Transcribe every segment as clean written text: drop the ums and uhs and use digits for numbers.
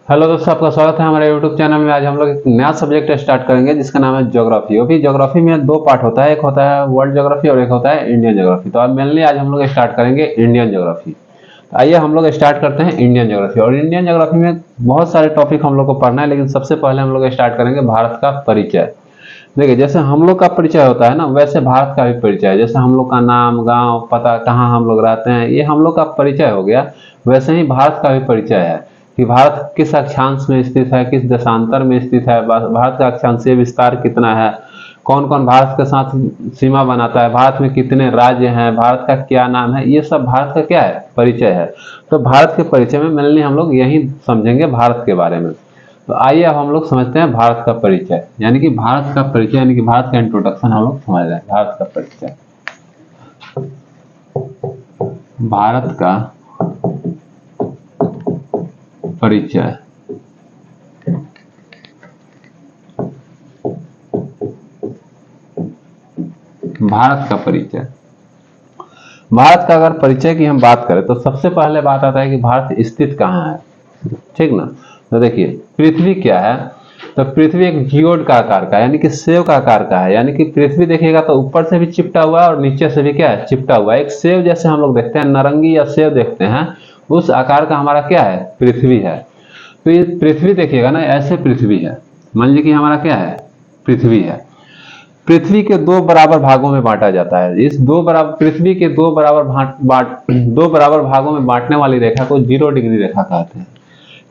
Hello दोस्तों, आपका स्वागत है हमारे यूट्यूब चैनल में। आज हम लोग एक नया सब्जेक्ट स्टार्ट करेंगे जिसका नाम है ज्योग्राफी। वो भी ज्योग्राफी में दो पार्ट होता है, एक होता है वर्ल्ड ज्योग्राफी और एक होता है इंडियन ज्योग्राफी। तो अब मेनली आज हम लोग स्टार्ट करेंगे इंडियन ज्योग्राफी। आइए हम लोग स्टार्ट करते हैं इंडियन ज्योग्राफी। और इंडियन ज्योग्राफी में बहुत सारे टॉपिक हम लोग को पढ़ना है, लेकिन सबसे पहले हम लोग स्टार्ट करेंगे भारत का परिचय। देखिए, जैसे हम लोग का परिचय होता है ना, वैसे भारत का भी परिचय है। जैसे हम लोग का नाम, गांव, पता, कहाँ हम लोग रहते हैं, ये हम लोग का परिचय हो गया। वैसे ही भारत का भी परिचय है कि भारत किस अक्षांश में स्थित है, किस देशांतर में स्थित है, भारत का अक्षांशीय विस्तार कितना है, कौन कौन भारत के साथ सीमा बनाता है, भारत में कितने राज्य हैं, भारत का क्या नाम है, ये सब भारत का क्या है, परिचय है। तो भारत के परिचय में मेनली हम लोग यही समझेंगे भारत के बारे में। तो आइए अब हम लोग समझते हैं भारत का परिचय, यानी कि भारत का परिचय यानी कि भारत का इंट्रोडक्शन हम लोग समझ रहे हैं। भारत का परिचय, भारत का परिचय। भारत का परिचय, भारत का अगर परिचय की हम बात करें तो सबसे पहले बात आता है कि भारत स्थित कहाँ है, ठीक ना। तो देखिए, पृथ्वी क्या है, तो पृथ्वी एक जियोड का आकार का यानी कि सेव का आकार का है। यानी कि पृथ्वी देखिएगा तो ऊपर से भी चिपटा हुआ है और नीचे से भी क्या है, चिपटा हुआ है। एक सेव जैसे हम लोग देखते हैं, नारंगी या सेव देखते हैं, उस आकार का हमारा क्या है, पृथ्वी है। तो ये पृथ्वी देखिएगा ना, ऐसे पृथ्वी है। मान लीजिए कि हमारा क्या है, पृथ्वी है। पृथ्वी के दो बराबर भागों में बांटा जाता है। इस पृथ्वी के दो बराबर भागों में बांटने वाली रेखा को 0 डिग्री रेखा कहते हैं।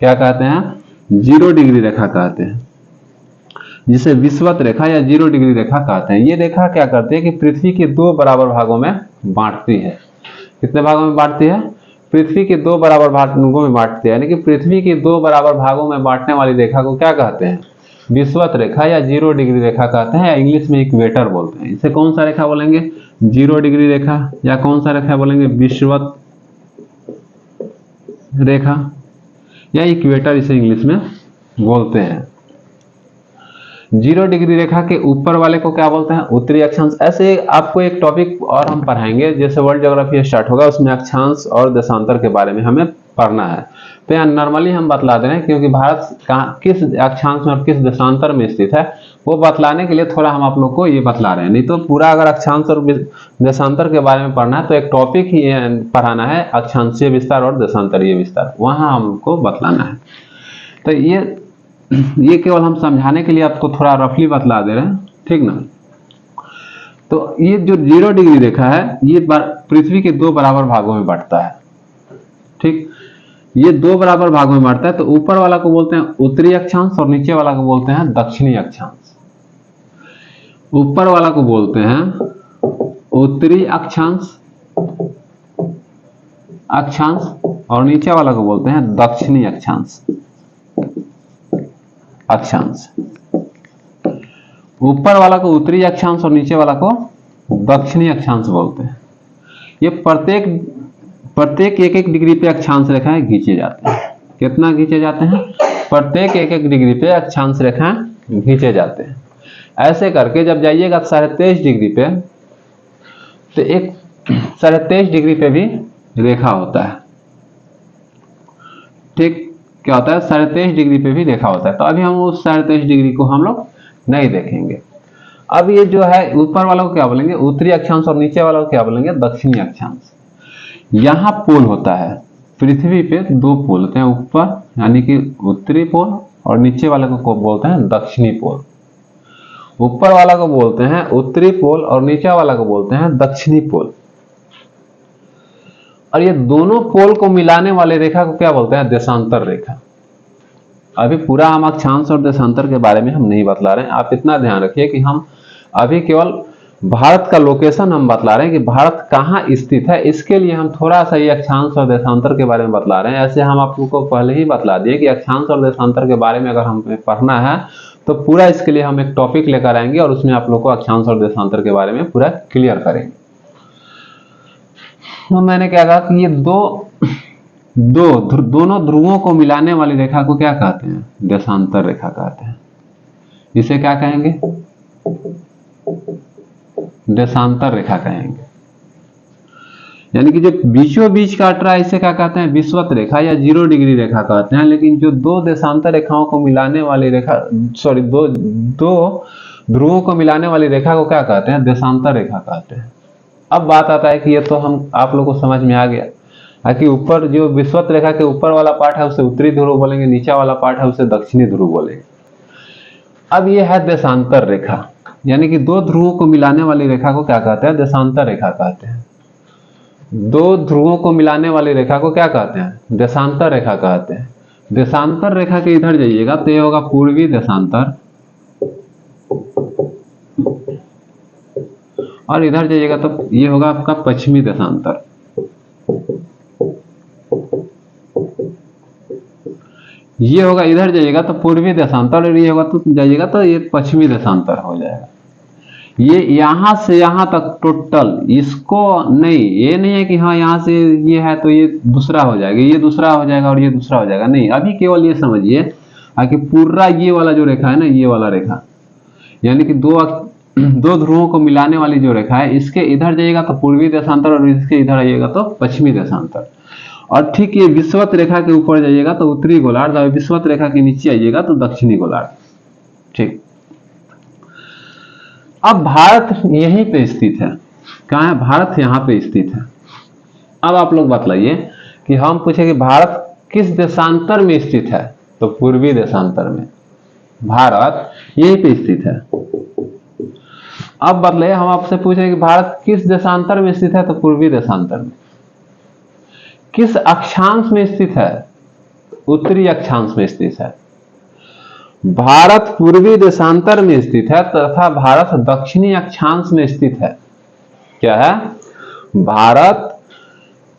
क्या कहते हैं, 0 डिग्री रेखा कहते हैं, जिसे विषुवत रेखा या 0 डिग्री रेखा कहते हैं। ये रेखा क्या करती है कि पृथ्वी के दो बराबर भागों में बांटती है। कितने भागों में बांटती है, पृथ्वी के दो बराबर भागों में बांटती है। यानी कि पृथ्वी के दो बराबर भागों में बांटने वाली रेखा को क्या कहते हैं, विषुवत रेखा या 0 डिग्री रेखा कहते हैं, या इंग्लिश में इक्वेटर बोलते हैं। इसे कौन सा रेखा बोलेंगे, 0 डिग्री रेखा, या कौन सा रेखा बोलेंगे, विषुवत रेखा या इक्वेटर, इसे इंग्लिश में बोलते हैं। 0 डिग्री रेखा के ऊपर वाले को क्या बोलते हैं, उत्तरी अक्षांश। ऐसे आपको एक टॉपिक और हम पढ़ाएंगे, जैसे वर्ल्ड ज्योग्राफी स्टार्ट होगा उसमें अक्षांश और देशांतर के बारे में हमें पढ़ना है। तो यहाँ नॉर्मली हम बतला दे रहे हैं, क्योंकि भारत कहाँ किस अक्षांश में और किस देशांतर में स्थित है, वो बतलाने के लिए थोड़ा हम आप लोग को ये बतला रहे हैं। नहीं तो पूरा अगर अक्षांश और देशांतर के बारे में पढ़ना है तो एक टॉपिक ही पढ़ाना है, अक्षांशीय विस्तार और देशांतरीय विस्तार, वहां हमको बतलाना है। तो ये केवल हम समझाने के लिए आपको थोड़ा रफली बतला दे रहे हैं, ठीक ना। तो ये जो 0 डिग्री रेखा है, ये पृथ्वी के दो बराबर भागों में बांटता है, ठीक। ये दो बराबर भागों में बांटता है। तो ऊपर वाला को बोलते हैं उत्तरी अक्षांश और नीचे वाला को बोलते हैं दक्षिणी अक्षांश। ऊपर वाला को बोलते हैं उत्तरी अक्षांश और नीचे वाला को बोलते हैं दक्षिणी अक्षांश। ऊपर वाला को उत्तरी अक्षांश और नीचे वाला को दक्षिणी अक्षांश बोलते हैं। ये प्रत्येक एक एक डिग्री पे अक्षांश रेखाएं खींचे जाते हैं। कितना खींचे जाते हैं, प्रत्येक एक एक डिग्री पे अक्षांश रेखाएं खींचे जाते हैं। ऐसे करके जब जाइएगा 23.5 डिग्री पे, तो एक 23.5 डिग्री पे भी रेखा होता है, ठीक। क्या होता है, 23.5 डिग्री पे भी रेखा होता है। तो अभी हम उस 23.5 डिग्री को हम लोग नहीं देखेंगे। अब ये जो है, ऊपर वाला को क्या बोलेंगे, उत्तरी अक्षांश, और नीचे वाला को क्या बोलेंगे, दक्षिणी अक्षांश। यहाँ पोल होता है, पृथ्वी पे दो पोल होते हैं, ऊपर यानी कि उत्तरी पोल और नीचे वाले को बोलते हैं दक्षिणी पोल। ऊपर वाला को बोलते हैं उत्तरी पोल और नीचे वाला को बोलते हैं दक्षिणी पोल। और ये दोनों पोल को मिलाने वाले रेखा को क्या बोलते हैं, देशांतर रेखा। अभी पूरा हम अक्षांश और देशांतर के बारे में हम नहीं बतला रहे हैं। आप इतना ध्यान रखिए कि हम अभी केवल भारत का लोकेशन हम बतला रहे हैं कि भारत कहाँ स्थित है। इसके लिए हम थोड़ा सा ये अक्षांश और देशांतर के बारे में बतला रहे हैं। ऐसे हम आप लोगों को पहले ही बतला दिए कि अक्षांश और देशांतर के बारे में अगर हमें पढ़ना है तो पूरा इसके लिए हम एक टॉपिक लेकर आएंगे और उसमें आप लोग को अक्षांश और देशांतर के बारे में पूरा क्लियर करेंगे। तो मैंने क्या कहा कि ये दोनों ध्रुवों को मिलाने वाली रेखा को क्या कहते हैं, देशांतर रेखा कहते हैं। इसे क्या कहेंगे, देशांतर रेखा कहेंगे। यानी कि जो बीचों बीच काट रहा है इसे क्या कहते हैं, विषुवत रेखा या 0 डिग्री रेखा कहते हैं। लेकिन जो दो देशांतर रेखाओं को मिलाने वाली रेखा, सॉरी, दो दो ध्रुवों को मिलाने वाली रेखा को क्या कहते हैं, देशांतर रेखा कहते हैं। अब बात आता है कि ये तो हम आप लोगों को समझ में आ गया कि ऊपर जो विषुवत रेखा के ऊपर वाला पार्ट है उसे उत्तरी ध्रुव बोलेंगे, नीचे वाला पार्ट है उसे दक्षिणी ध्रुव बोलेंगे। अब ये है देशांतर रेखा, यानी कि दो ध्रुवों को मिलाने वाली रेखा को क्या कहते हैं, देशांतर रेखा कहते हैं। दो ध्रुवों को मिलाने वाली रेखा को क्या कहते हैं, देशांतर रेखा कहते हैं। देशांतर रेखा के इधर जाइएगा तो ये होगा पूर्वी देशांतर, और इधर जाइएगा तो ये होगा आपका पश्चिमी देशांतर। ये होगा, इधर जाइएगा तो पूर्वी देशांतर, और ये होगा तो जाइएगा तो ये पश्चिमी देशांतर हो जाएगा। ये यहां से यहां तक टोटल, इसको नहीं, ये नहीं है कि हाँ यहां से ये है तो ये दूसरा हो जाएगा, ये दूसरा हो जाएगा और ये दूसरा हो जाएगा, नहीं। अभी केवल ये समझिए कि पूरा ये वाला जो रेखा है ना, ये वाला रेखा, यानी कि दो ध्रुवों को मिलाने वाली जो रेखा है, इसके इधर जाइएगा तो पूर्वी देशांतर और इसके इधर आइएगा तो पश्चिमी देशांतर। और ठीक ये विषुवत रेखा के ऊपर जाइएगा तो उत्तरी गोलार्ध, और विषुवत रेखा के नीचे आइएगा तो दक्षिणी गोलार्ध। ठीक, अब भारत यहीं पे स्थित है। कहाँ है भारत, यहाँ पे स्थित है। अब आप लोग बतलाइए कि हम पूछे कि भारत किस देशांतर में स्थित है, तो पूर्वी देशांतर में भारत यहीं पे स्थित है। अब बतलाइए, हम आपसे पूछे कि भारत किस देशांतर में स्थित है, तो पूर्वी देशांतर में। किस अक्षांश में स्थित है, उत्तरी अक्षांश में स्थित है। भारत पूर्वी देशांतर में स्थित है तथा भारत दक्षिणी अक्षांश में स्थित है। क्या है, भारत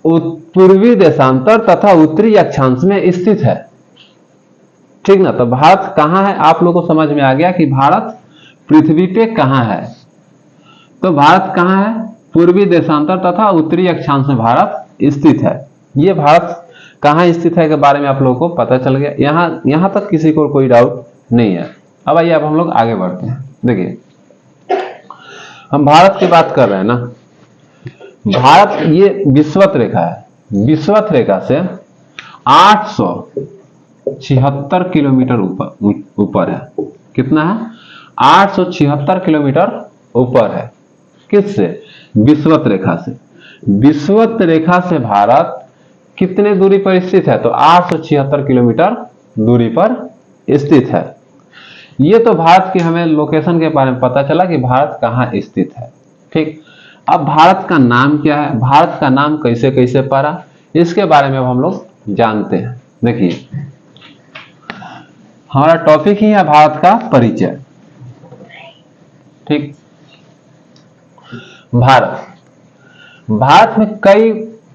पूर्वी देशांतर तथा उत्तरी अक्षांश में स्थित है। ठीक ना, तो भारत कहां है, आप लोगों को समझ में आ गया कि भारत पृथ्वी पे कहां है। तो भारत कहां है, पूर्वी देशांतर तथा उत्तरी अक्षांश में भारत स्थित है। ये भारत कहां स्थित है के बारे में आप लोगों को पता चल गया। यहां तक किसी को कोई डाउट नहीं है। अब आइए, अब हम लोग आगे बढ़ते हैं। देखिए, हम भारत की बात कर रहे हैं ना। भारत ये विषुवत रेखा है, विषुवत रेखा से 876 किलोमीटर ऊपर है। कितना है, 876 किलोमीटर ऊपर है। किससे, विषुवत रेखा से। विषुवत रेखा से भारत कितने दूरी पर स्थित है, तो 876 किलोमीटर दूरी पर स्थित है। ये तो भारत की हमें लोकेशन के बारे में पता चला कि भारत कहाँ स्थित है। ठीक, अब भारत का नाम क्या है, भारत का नाम कैसे कैसे पड़ा, इसके बारे में अब हम लोग जानते हैं। देखिए, हमारा टॉपिक ही है भारत का परिचय। ठीक, भारत में कई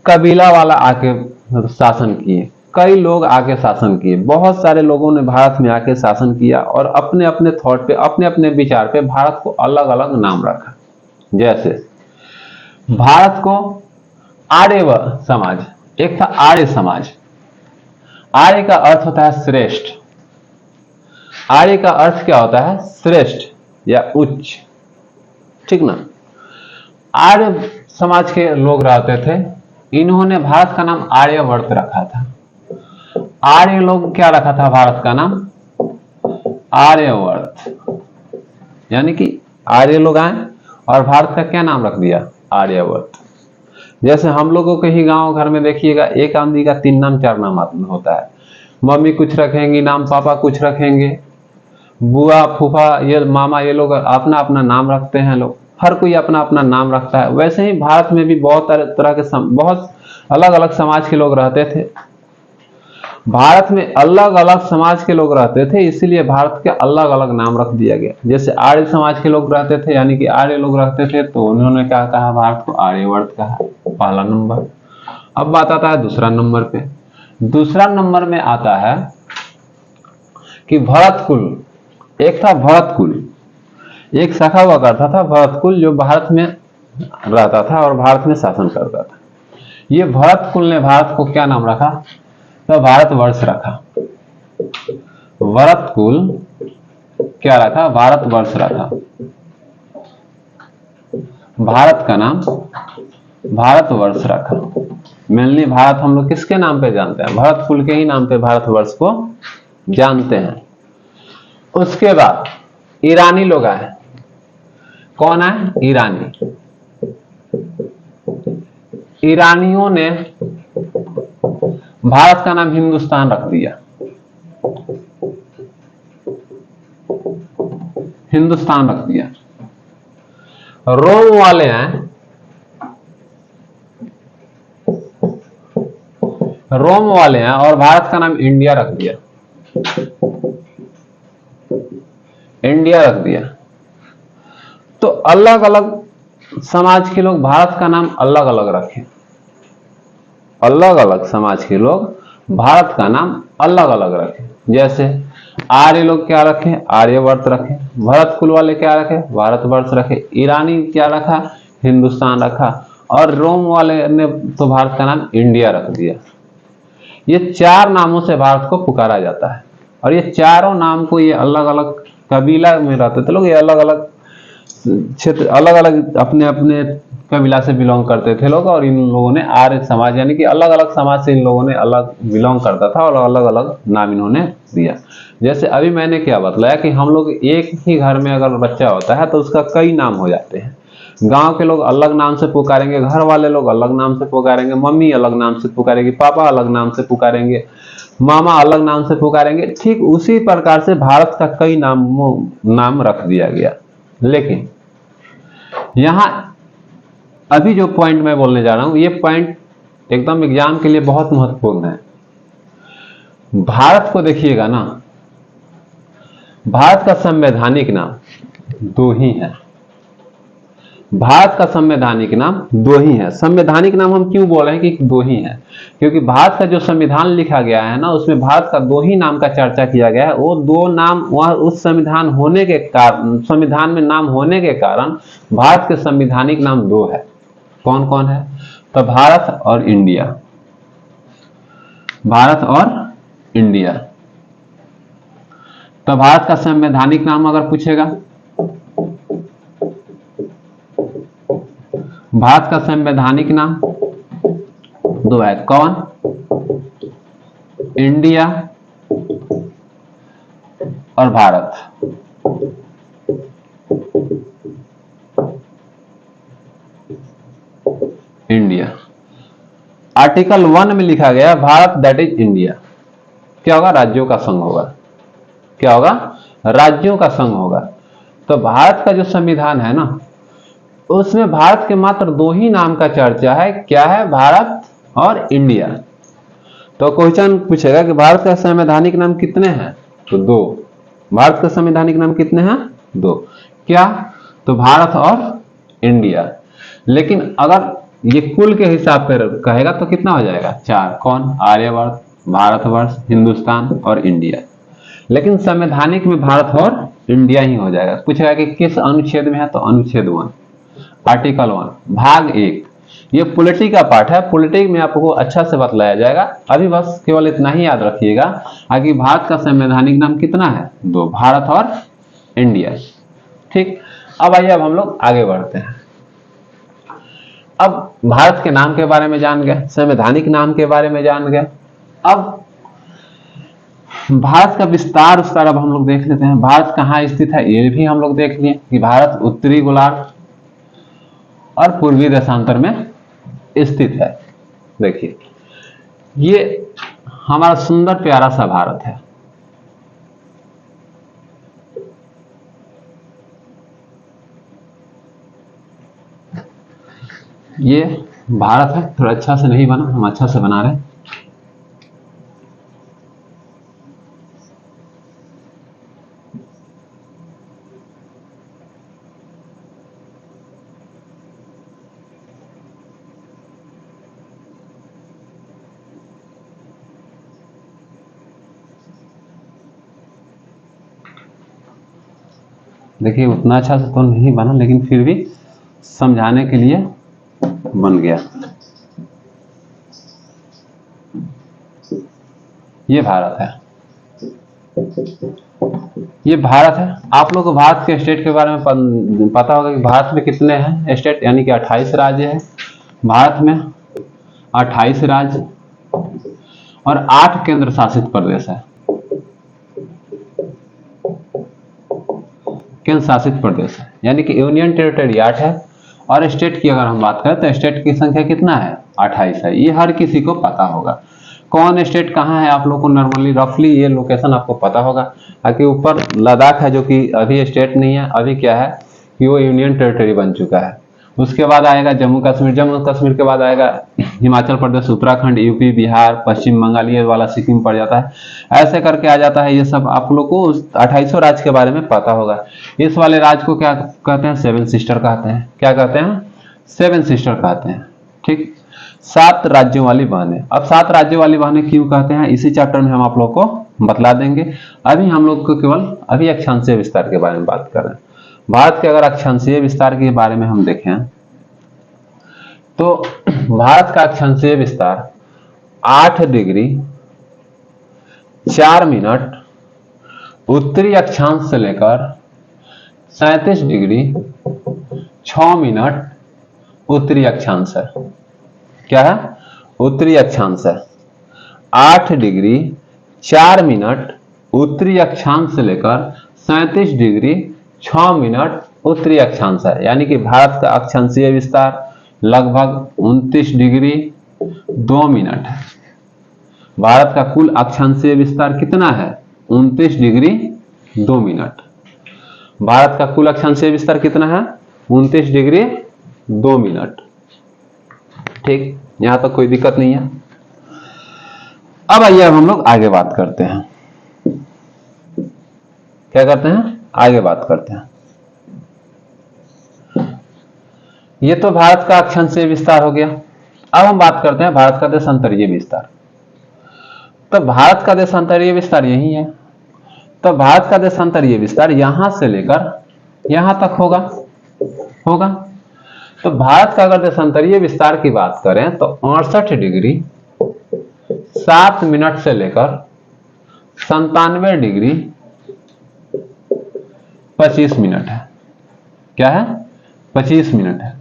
कबीला वाला आके शासन किए, कई लोग आके शासन किए। बहुत सारे लोगों ने भारत में आके शासन किया और अपने अपने थॉट पे, अपने अपने विचार पे भारत को अलग अलग नाम रखा। जैसे भारत को आर्य समाज, एक था आर्य समाज। आर्य का अर्थ होता है श्रेष्ठ। आर्य का अर्थ क्या होता है, श्रेष्ठ या उच्च। ठीक ना, आर्य समाज के लोग रहते थे। इन्होंने भारत का नाम आर्यवर्त रखा था। आर्य लोग क्या रखा था, भारत का नाम आर्यवर्त। यानी कि आर्य लोग आए और भारत का क्या नाम रख दिया, आर्यवर्त। जैसे हम लोगों के ही गांव घर में देखिएगा, एक आदमी का 3 नाम 4 नाम होता है। मम्मी कुछ रखेंगी नाम, पापा कुछ रखेंगे, बुआ फूफा ये मामा ये लोग अपना अपना नाम रखते हैं। लोग हर कोई अपना अपना नाम रखता है। वैसे ही भारत में भी बहुत तरह के बहुत अलग अलग समाज के लोग रहते थे। भारत में अलग अलग समाज के लोग रहते थे, इसीलिए भारत के अलग अलग नाम रख दिया गया। जैसे आर्य समाज के लोग रहते थे, यानी कि आर्य लोग रहते थे, तो उन्होंने क्या कहा, भारत को आर्यवर्त कहा, पहला नंबर। अब बात आता है दूसरा नंबर पे। दूसरा नंबर में आता है कि भरतकुल। एक था भरतकुल, एक शाखा हुआ करता था भरतकुल, जो भारत में रहता था और भारत में शासन करता था। ये भरतकुल ने भारत को क्या नाम रखा, तो भारतवर्ष रखा। भरतकुल क्या रखा, भारतवर्ष रखा। भारत का नाम भारतवर्ष रखा। मेनली भारत हम लोग किसके नाम पे जानते हैं? भरत कुल के ही नाम पे भारतवर्ष को जानते हैं। उसके बाद ईरानी लोग आए। कौन आए? ईरानी। ईरानियों ने भारत का नाम हिंदुस्तान रख दिया। हिंदुस्तान रख दिया। रोम वाले आए। रोम वाले हैं और भारत का नाम इंडिया रख दिया। इंडिया रख दिया। तो अलग अलग समाज के लोग भारत का नाम अलग अलग रखे। अलग अलग समाज के लोग भारत का नाम अलग अलग रखे। जैसे आर्य लोग क्या रखे? आर्यवर्त रखे। भरत कुल वाले क्या रखे? भारतवर्ष रखे। ईरानी क्या रखा? हिंदुस्तान रखा। और रोम वाले ने तो भारत का नाम इंडिया रख दिया। ये चार नामों से भारत को पुकारा जाता है। और ये चारों नाम को ये अलग अलग कबीला में रहते थे लोग, ये अलग अलग क्षेत्र, अलग अलग अपने अपने कबीला से बिलोंग करते थे लोग। और इन लोगों ने आर्य समाज यानी कि अलग अलग समाज से इन लोगों ने अलग बिलोंग करता था और अलग अलग नाम इन्होंने दिया। जैसे अभी मैंने क्या बतलाया कि हम लोग एक ही घर में अगर बच्चा होता है तो उसका कई नाम हो जाते हैं। गांव के लोग अलग नाम से पुकारेंगे, घर वाले लोग अलग नाम से पुकारेंगे, मम्मी अलग नाम से पुकारेगी, पापा अलग नाम से पुकारेंगे, मामा अलग नाम से पुकारेंगे। ठीक उसी प्रकार से भारत का कई नाम रख दिया गया। लेकिन यहां अभी जो पॉइंट मैं बोलने जा रहा हूं, ये पॉइंट एकदम एग्जाम के लिए बहुत महत्वपूर्ण है। भारत को देखिएगा ना, भारत का संवैधानिक नाम दो ही है। भारत का संवैधानिक नाम दो ही है। संवैधानिक नाम हम क्यों बोल रहे हैं कि दो ही है? क्योंकि भारत का जो संविधान लिखा गया है ना, उसमें भारत का दो ही नाम का चर्चा किया गया है। वो दो नाम वह उस संविधान होने के कारण, संविधान में नाम होने के कारण भारत के संवैधानिक नाम दो है। कौन कौन है? तो भारत और इंडिया। भारत और इंडिया। तो भारत का संवैधानिक नाम अगर पूछेगा, भारत का संवैधानिक नाम दो है। कौन? इंडिया और भारत। इंडिया। आर्टिकल 1 में लिखा गया भारत दैट इज इंडिया। क्या होगा? राज्यों का संघ होगा। क्या होगा? राज्यों का संघ होगा। तो भारत का जो संविधान है ना, उसमें भारत के मात्र दो ही नाम का चर्चा है। क्या है? भारत और इंडिया। तो क्वेश्चन पूछेगा कि भारत का संवैधानिक नाम कितने हैं? तो दो। भारत का संवैधानिक नाम कितने हैं? दो। क्या? तो भारत और इंडिया। लेकिन अगर ये कुल के हिसाब पर कहेगा तो कितना हो जाएगा? चार। कौन? आर्यवर्त, भारतवर्ष, हिंदुस्तान और इंडिया। लेकिन संवैधानिक में भारत और इंडिया ही हो जाएगा। पूछेगा कि किस अनुच्छेद में है? तो अनुच्छेद 1, आर्टिकल 1, भाग 1। ये पॉलिटी का पार्ट है। पॉलिटी में आपको अच्छा से बतलाया जाएगा। अभी बस केवल इतना ही याद रखिएगा कि भारत का संवैधानिक नाम कितना है? दो, भारत और इंडिया। ठीक। अब आइए, अब हम लोग आगे बढ़ते हैं। अब भारत के नाम के बारे में जान गए, संवैधानिक नाम के बारे में जान गए। अब भारत का विस्तार उसका अब हम लोग देख लेते हैं। भारत कहाँ स्थित है ये भी हम लोग देख लिए कि भारत उत्तरी गोलार्ध और पूर्वी देशांतर में स्थित है। देखिए, ये हमारा सुंदर प्यारा सा भारत है। ये भारत है। थोड़ा अच्छा से नहीं बना, हम अच्छा से बना रहे हैं। देखिए, उतना अच्छा से तो नहीं बना, लेकिन फिर भी समझाने के लिए बन गया। ये भारत है। ये भारत है। आप लोग को भारत के स्टेट के बारे में पता होगा कि भारत में कितने हैं स्टेट, यानी कि 28 राज्य है। भारत में 28 राज्य और 8 केंद्र शासित प्रदेश है। केंद्र शासित प्रदेश है यानी कि यूनियन टेरिटरी 8 है, और स्टेट की अगर हम बात करें तो स्टेट की संख्या कितना है, 28 है। ये हर किसी को पता होगा कौन स्टेट कहाँ है, आप लोग को नॉर्मली रफली ये लोकेशन आपको पता होगा। ताकि ऊपर लद्दाख है जो कि अभी स्टेट नहीं है, अभी क्या है कि वो यूनियन टेरिटरी बन चुका है। उसके बाद आएगा जम्मू कश्मीर, जम्मू कश्मीर के बाद आएगा हिमाचल प्रदेश, उत्तराखंड, यूपी, बिहार, पश्चिम बंगाल, ये वाला सिक्किम पड़ जाता है। ऐसे करके आ जाता है। ये सब आप लोग को 2800 राज्य के बारे में पता होगा। इस वाले राज्य को क्या कहते हैं, 7 सिस्टर कहते हैं। क्या कहते हैं, 7 सिस्टर कहते हैं। ठीक, 7 राज्यों वाली बहनें। अब 7 राज्यों वाली बहनें क्यों कहते हैं, इसी चैप्टर में हम आप लोग को बतला देंगे। अभी हम लोग को केवल अभी अक्षांशीय विस्तार के बारे में बात कर रहे हैं। भारत के अगर अक्षांशीय विस्तार के बारे में हम देखें तो भारत का अक्षांशीय विस्तार 8 डिग्री 4 मिनट उत्तरी अक्षांश से लेकर 37 डिग्री 6 मिनट उत्तरी अक्षांश है। क्या है, उत्तरी अक्षांश है। 8 डिग्री 4 मिनट उत्तरी अक्षांश से लेकर 37 डिग्री 6 मिनट उत्तरी अक्षांश है। यानी कि भारत का अक्षांशीय विस्तार लगभग 29 डिग्री 2 मिनट है। भारत का कुल अक्षांशीय विस्तार कितना है, 29 डिग्री 2 मिनट। भारत का कुल अक्षांशीय विस्तार कितना है, 29 डिग्री 2 मिनट। ठीक, यहां तक कोई दिक्कत नहीं है। अब आइए अब हम लोग आगे बात करते हैं। क्या करते हैं, आगे बात करते हैं। ये तो भारत का अक्षांशीय विस्तार हो गया। अब हम बात करते हैं भारत का देशांतरीय विस्तार। तो भारत का देशांतरीय विस्तार यही है। तो भारत का देशांतरीय विस्तार यहां से लेकर यहां तक होगा। तो भारत का अगर देशांतरीय विस्तार की बात करें तो 68 डिग्री 7 मिनट से लेकर 97 डिग्री 25 मिनट है। क्या है, 25 मिनट है।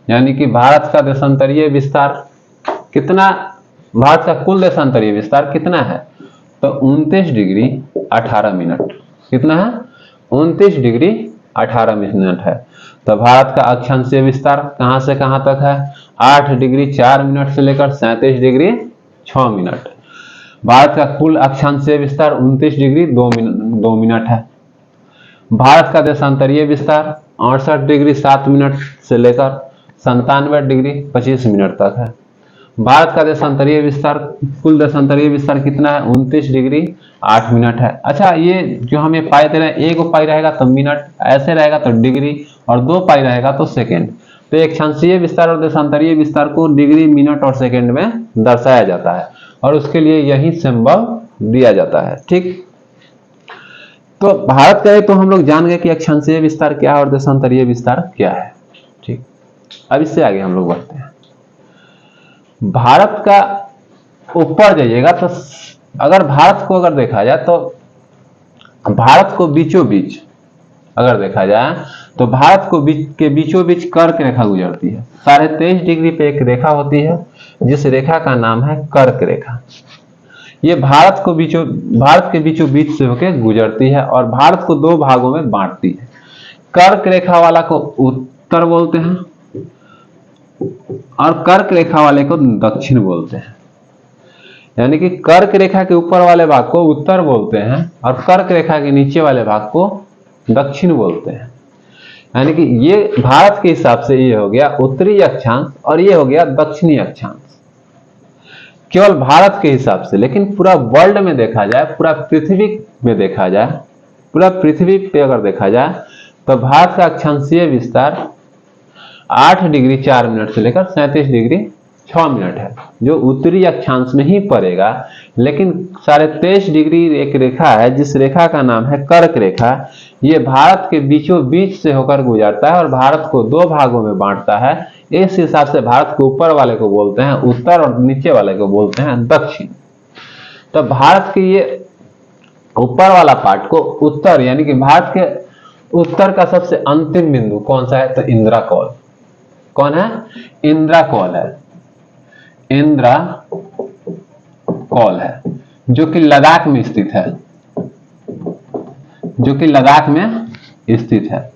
यानी कि भारत का देशांतरीय विस्तार कितना, भारत का कुल देशांतरीय विस्तार कितना है, तो 29 डिग्री 18 मिनट। कितना है, 29 डिग्री 18 मिनट है। तो भारत का अक्षांशीय विस्तार कहां से कहां तक है, 8 डिग्री 4 मिनट से लेकर 37 डिग्री 6 मिनट। भारत का कुल अक्षांशीय विस्तार 29 डिग्री 2 मिनट है। भारत का देशांतरीय विस्तार 68 डिग्री 7 मिनट से लेकर 97 डिग्री 25 मिनट तक है। भारत का देशांतरीय विस्तार, कुल देशांतरीय विस्तार कितना है, 29 डिग्री 8 मिनट है। अच्छा, ये जो हमें पाई दे रहे हैं, एक पाई रहेगा तो मिनट, ऐसे रहेगा तो डिग्री, और 2 पाई रहेगा तो सेकेंड। तो एक अक्षांशीय विस्तार और देशांतरीय विस्तार को डिग्री, मिनट और सेकेंड में दर्शाया जाता है, और उसके लिए यही सिंबल दिया जाता है। ठीक, तो भारत का तो हम लोग जान गए कि अक्षांशीय विस्तार क्या है और देशांतरीय विस्तार क्या है। ठीक, अब इससे आगे हम लोग बढ़ते हैं। भारत का ऊपर जाइएगा तो अगर भारत को अगर देखा जाए तो भारत को बीचों बीच अगर देखा जाए तो भारत को के बीचों बीच कर्क रेखा गुजरती है। 23.5 डिग्री पे एक रेखा होती है जिस रेखा का नाम है कर्क रेखा। ये भारत के बीचों बीच से होकर गुजरती है और भारत को 2 भागों में बांटती है। कर्क रेखा वाला को उत्तर बोलते हैं और कर्क रेखा वाले को दक्षिण बोलते हैं। यानी कि कर्क रेखा के ऊपर वाले भाग को उत्तर बोलते हैं और कर्क रेखा के नीचे वाले भाग को दक्षिण बोलते हैं। यानी कि ये भारत के हिसाब से ये हो गया उत्तरी अक्षांश और ये हो गया दक्षिणी अक्षांश, केवल भारत के हिसाब से। लेकिन पूरा वर्ल्ड में देखा जाए, पूरा पृथ्वी में देखा जाए, पूरा पृथ्वी पे अगर देखा जाए तो भारत का अक्षांशीय विस्तार 8 डिग्री 4 मिनट से लेकर 37 डिग्री 6 मिनट है, जो उत्तरी अक्षांश में ही पड़ेगा। लेकिन 23.5 डिग्री एक रेखा है जिस रेखा का नाम है कर्क रेखा। ये भारत के बीचों बीच से होकर गुजरता है और भारत को 2 भागों में बांटता है। इस हिसाब से भारत के ऊपर वाले को बोलते हैं उत्तर और नीचे वाले को बोलते हैं दक्षिण। तो भारत के ये ऊपर वाला पार्ट को उत्तर, यानी कि भारत के उत्तर का सबसे अंतिम बिंदु कौन सा है, तो इंदिरा कौल। कौन है? इंद्राकोल है, इंद्राकोल है, जो कि लद्दाख में स्थित है, जो कि लद्दाख में स्थित है।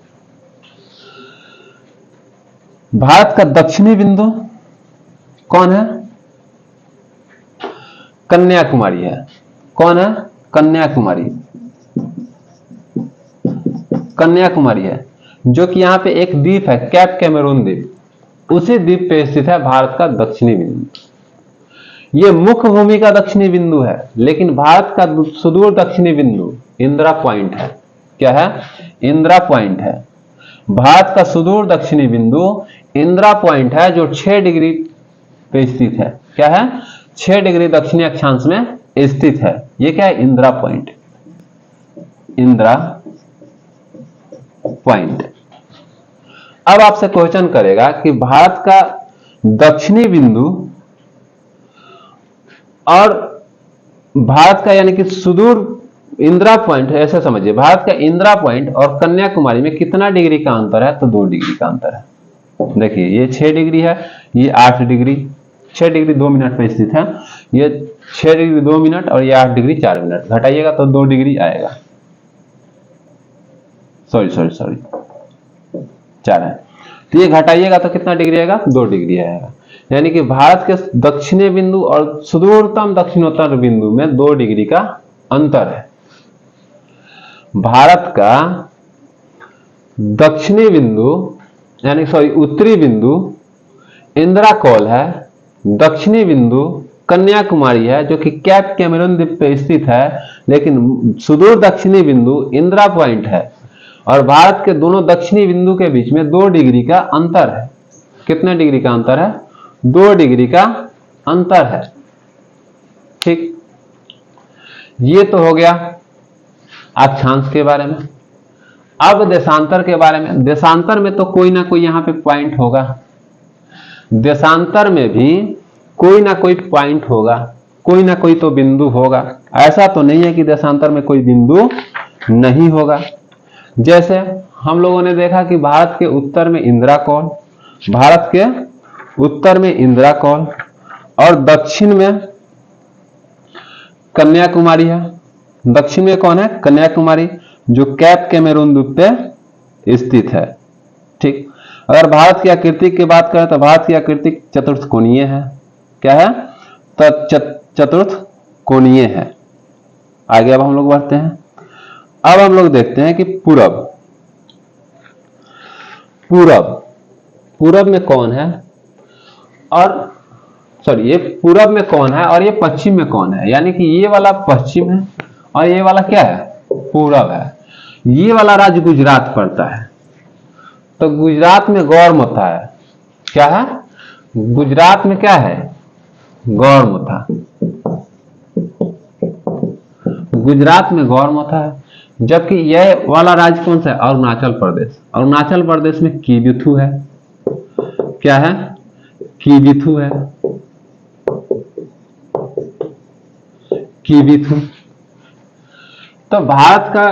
भारत का दक्षिणी बिंदु कौन है? कन्याकुमारी है। कौन है? कन्याकुमारी, कन्याकुमारी है, जो कि यहां पे एक द्वीप है, कैप कैमरून द्वीप, उसी द्वीप पे स्थित है भारत का दक्षिणी बिंदु। यह मुख्य भूमि का दक्षिणी बिंदु है, लेकिन भारत का सुदूर दक्षिणी बिंदु इंदिरा पॉइंट है। क्या है? इंदिरा पॉइंट है। भारत का सुदूर दक्षिणी बिंदु इंदिरा पॉइंट है, जो 6 डिग्री पे स्थित है। क्या है? 6 डिग्री दक्षिणी अक्षांश में स्थित है। यह क्या है? Indira point, Indira point. अब आपसे क्वेश्चन करेगा कि भारत का दक्षिणी बिंदु और भारत का यानी कि सुदूर इंदिरा पॉइंट, ऐसे समझिए, भारत का इंदिरा पॉइंट और कन्याकुमारी में कितना डिग्री का अंतर है? तो 2 डिग्री का अंतर है। देखिए, ये 6 डिग्री है, ये 8 डिग्री, 6 डिग्री 2 मिनट में स्थित है, ये 6 डिग्री 2 मिनट और ये 8 डिग्री 4 मिनट, घटाइएगा तो 2 डिग्री आएगा। सॉरी 4 है, तो ये घटाइएगा तो कितना डिग्री आएगा? 2 डिग्री आएगा। यानी कि भारत के दक्षिणी बिंदु और सुदूरतम दक्षिणोत्तर बिंदु में 2 डिग्री का अंतर है। भारत का दक्षिणी बिंदु यानी उत्तरी बिंदु इंदिराकोल है, दक्षिणी बिंदु कन्याकुमारी है, जो कि कैप कैमरून द्वीप पे स्थित है, लेकिन सुदूर दक्षिणी बिंदु इंदिरा पॉइंट है। और भारत के दोनों दक्षिणी बिंदु के बीच में 2 डिग्री का अंतर है। कितने डिग्री का अंतर है? 2 डिग्री का अंतर है। ठीक, ये तो हो गया अक्षांश के बारे में। अब देशांतर के बारे में। देशांतर में तो कोई ना कोई यहां पे पॉइंट होगा, देशांतर में भी कोई ना कोई पॉइंट होगा, कोई ना कोई तो बिंदु होगा। ऐसा तो नहीं है कि देशांतर में कोई बिंदु नहीं होगा। जैसे हम लोगों ने देखा कि भारत के उत्तर में इंदिराकोल, भारत के उत्तर में इंदिराकोल और दक्षिण में कन्याकुमारी है। दक्षिण में कौन है? कन्याकुमारी, जो कैप कैमरून द्वीप पे स्थित है। ठीक, अगर भारत की आकृति की बात करें तो भारत की आकृति चतुर्थकोणीय है। क्या है? तो चतुर्थकोणीय है। आगे अब हम लोग बढ़ते हैं। अब हम लोग देखते हैं कि पूरब में कौन है, और ये पूरब में कौन है और ये पश्चिम में कौन है। यानी कि ये वाला पश्चिम है और ये वाला क्या है? पूरब है। ये वाला राज्य गुजरात पड़ता है, तो गुजरात में गौरमथा है। क्या है? गुजरात में क्या है? गौरमथा, गुजरात में गौरमथा है। जबकि यह वाला राज्य कौन सा है? अरुणाचल प्रदेश। अरुणाचल प्रदेश में कीबिथु है। क्या है? कीबिथु है, कीबिथु। तो भारत का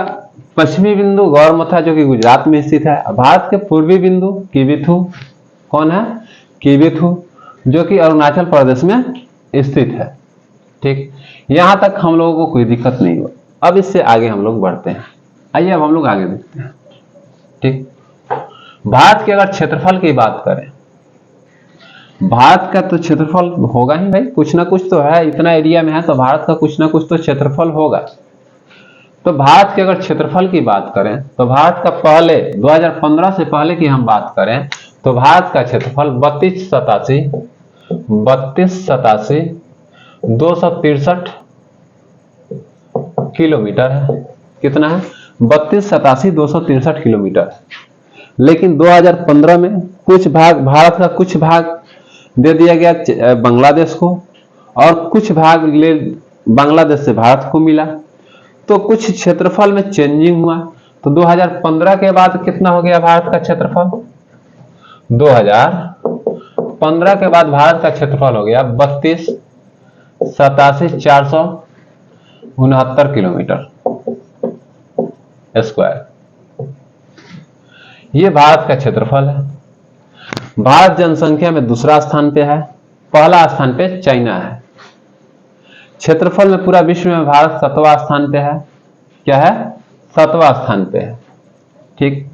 पश्चिमी बिंदु गौरमथा, जो कि गुजरात में स्थित है। भारत के पूर्वी बिंदु कीबिथु, कौन है? कीबिथु, जो कि अरुणाचल प्रदेश में स्थित है। ठीक, यहां तक हम लोगों को कोई दिक्कत नहीं हो। अब इससे आगे हम लोग बढ़ते हैं। आइए अब हम लोग आगे देखते हैं। ठीक, भारत के अगर क्षेत्रफल की बात करें, भारत का तो क्षेत्रफल होगा ही भाई, कुछ ना कुछ तो है। इतना एरिया में है तो भारत का कुछ ना कुछ तो क्षेत्रफल होगा। तो भारत के अगर क्षेत्रफल की बात करें तो भारत का पहले 2015 से पहले की हम बात करें तो भारत का क्षेत्रफल 3287 किलोमीटर है। कितना है? 3287 किलोमीटर। लेकिन 2015 में कुछ भाग, भारत का कुछ भाग दे दिया गया बांग्लादेश को और कुछ भाग ले बांग्लादेश से भारत को मिला, तो कुछ क्षेत्रफल में चेंजिंग हुआ। तो 2015 के बाद कितना हो गया भारत का क्षेत्रफल? 2015 के बाद भारत का क्षेत्रफल हो गया 32,87,469 किलोमीटर स्क्वायर। ये भारत का क्षेत्रफल है। भारत जनसंख्या में दूसरा स्थान पे है, पहला स्थान पे चाइना है। क्षेत्रफल में पूरा विश्व में भारत 7वां स्थान पे है। क्या है? 7वां स्थान पे है। ठीक,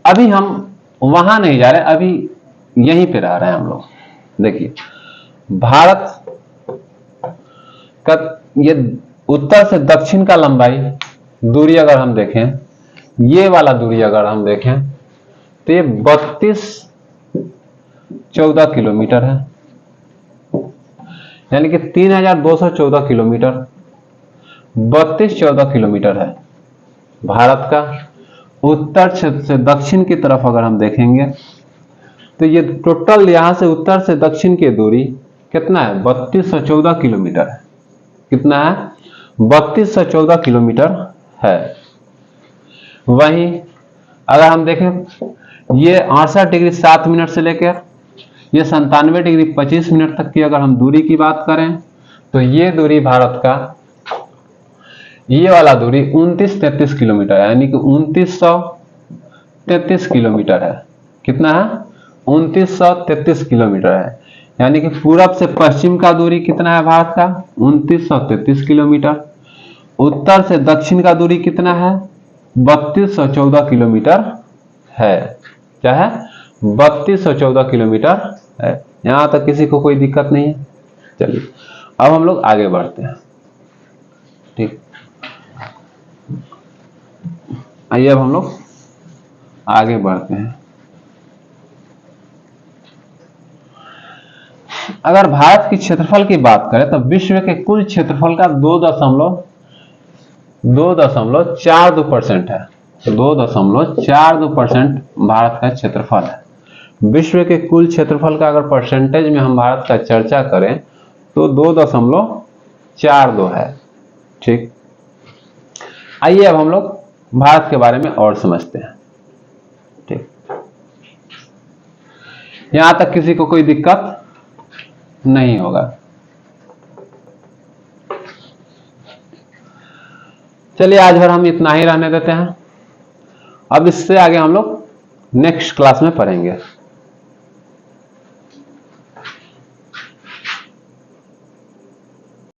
अभी हम वहां नहीं जा रहे, अभी यहीं पे रह रहे हैं हम लोग। देखिए, भारत का ये उत्तर से दक्षिण का लंबाई दूरी अगर हम देखें, ये वाला दूरी अगर हम देखें तो ये 3214 किलोमीटर है, यानी कि 3214 किलोमीटर, 3214 किलोमीटर है भारत का। उत्तर से दक्षिण की तरफ अगर हम देखेंगे तो ये टोटल यहां से उत्तर से दक्षिण की दूरी कितना है? 3214 किलोमीटर है। कितना है? 3214 किलोमीटर है। वहीं अगर हम देखें, ये 68 डिग्री 7 मिनट से लेकर ये 97 डिग्री 25 मिनट तक की अगर हम दूरी की बात करें तो ये दूरी भारत का, ये वाला दूरी 2933 किलोमीटर है, यानी कि 2933 किलोमीटर है। कितना है? 2933 किलोमीटर है, यानी कि पूरब से पश्चिम का दूरी कितना है भारत का? 2933 किलोमीटर। उत्तर से दक्षिण का दूरी कितना है? 3214 किलोमीटर है। क्या है? 3214 किलोमीटर है। यहां तक किसी को कोई दिक्कत नहीं है? चलिए, अब हम लोग आगे बढ़ते हैं। ठीक, आइए अब हम लोग आगे बढ़ते हैं। अगर भारत की क्षेत्रफल की बात करें तो विश्व के कुल क्षेत्रफल का 2.42% है। 2.42% भारत का क्षेत्रफल है। विश्व के कुल क्षेत्रफल का अगर परसेंटेज में हम भारत का चर्चा करें तो 2.42 है। ठीक, आइए अब हम लोग भारत के बारे में और समझते हैं। ठीक, यहां तक किसी को कोई दिक्कत नहीं होगा। चलिए, आज भर हम इतना ही रहने देते हैं। अब इससे आगे हम लोग नेक्स्ट क्लास में पढ़ेंगे।